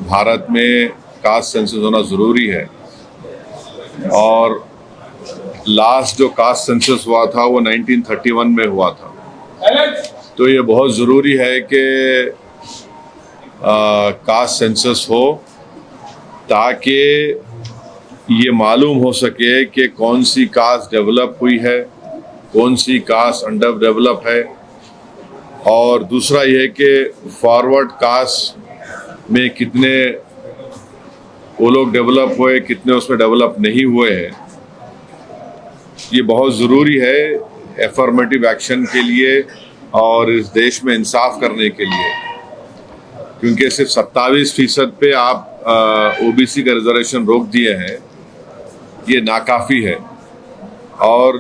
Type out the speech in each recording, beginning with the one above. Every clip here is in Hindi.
भारत में कास्ट सेंसस होना ज़रूरी है। और लास्ट जो कास्ट सेंसस हुआ था वो 1931 में हुआ था। तो ये बहुत ज़रूरी है कि कास्ट सेंसस हो ताकि ये मालूम हो सके कि कौन सी कास्ट डेवलप हुई है, कौन सी कास्ट अंडर डेवलप है। और दूसरा ये कि फॉरवर्ड कास्ट में कितने वो लोग डेवलप हुए, कितने उसमें डेवलप नहीं हुए हैं। ये बहुत ज़रूरी है एफर्मेटिव एक्शन के लिए और इस देश में इंसाफ करने के लिए, क्योंकि सिर्फ 27% पे आप ओबीसी का रिजर्वेशन रोक दिए हैं, ये नाकाफ़ी है। और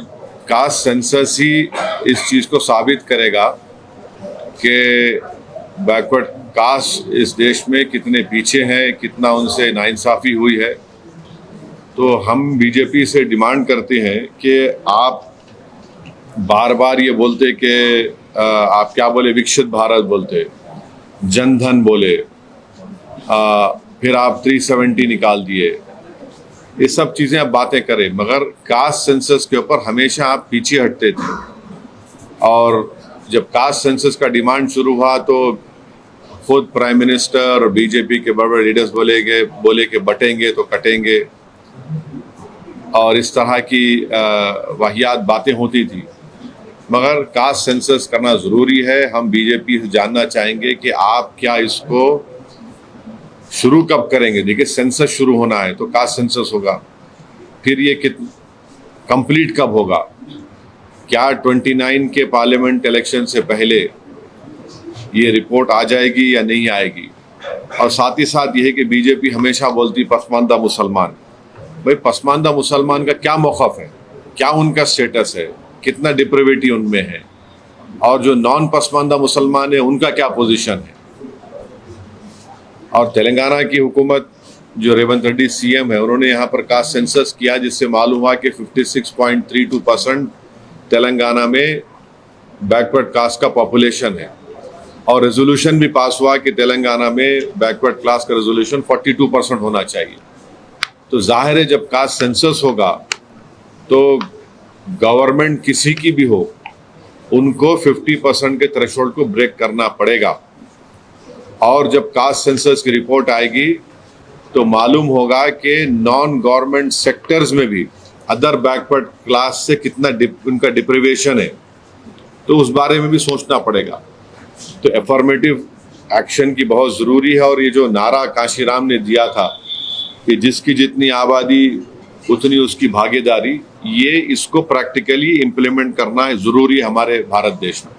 कास्ट सेंसस ही इस चीज़ को साबित करेगा कि बैकवर्ड कास्ट इस देश में कितने पीछे हैं, कितना उनसे नाइंसाफ़ी हुई है। तो हम बीजेपी से डिमांड करते हैं कि आप बार बार ये बोलते कि आप क्या बोले, विकसित भारत बोलते, जनधन बोले, फिर आप 370 निकाल दिए, ये सब चीज़ें आप बातें करें, मगर कास्ट सेंसस के ऊपर हमेशा आप पीछे हटते थे। और जब कास्ट सेंसस का डिमांड शुरू हुआ तो खुद प्राइम मिनिस्टर और बीजेपी के बड़े बड़े लीडर्स बोले कि बटेंगे तो कटेंगे, और इस तरह की वाहियात बातें होती थी। मगर कास्ट सेंसस करना ज़रूरी है। हम बीजेपी से जानना चाहेंगे कि आप क्या इसको शुरू कब करेंगे। देखिए, सेंसस शुरू होना है तो कास्ट सेंसस होगा, फिर ये कंप्लीट कब होगा, क्या 29 के पार्लियामेंट इलेक्शन से पहले ये रिपोर्ट आ जाएगी या नहीं आएगी। और साथ ही साथ ये है कि बीजेपी हमेशा बोलती पसमानदा मुसलमान। भाई, पसमानदा मुसलमान का क्या मौक़िफ़ है, क्या उनका स्टेटस है, कितना डिप्रिविटी उनमें है, और जो नॉन पसमानदा मुसलमान है उनका क्या पोजीशन है। और तेलंगाना की हुकूमत, जो रेवंत रेड्डी सीएम है, उन्होंने यहाँ पर कास्ट सेंसस किया, जिससे मालूम हुआ कि 56.32% तेलंगाना में बैकवर्ड कास्ट का पॉपुलेशन है। और रेजोल्यूशन भी पास हुआ कि तेलंगाना में बैकवर्ड क्लास का रेजोल्यूशन 42% होना चाहिए। तो जाहिर है जब कास्ट सेंसस होगा तो गवर्नमेंट किसी की भी हो, उनको 50% के थ्रेशोल्ड को ब्रेक करना पड़ेगा। और जब कास्ट सेंसस की रिपोर्ट आएगी तो मालूम होगा कि नॉन गवर्नमेंट सेक्टर्स में भी अदर बैकवर्ड क्लास से कितना उनका डिप्रिवेशन है, तो उस बारे में भी सोचना पड़ेगा। तो एफर्मेटिव एक्शन की बहुत ज़रूरी है। और ये जो नारा काशीराम ने दिया था कि जिसकी जितनी आबादी उतनी उसकी भागीदारी, ये इसको प्रैक्टिकली इम्प्लीमेंट करना है ज़रूरी है हमारे भारत देश में।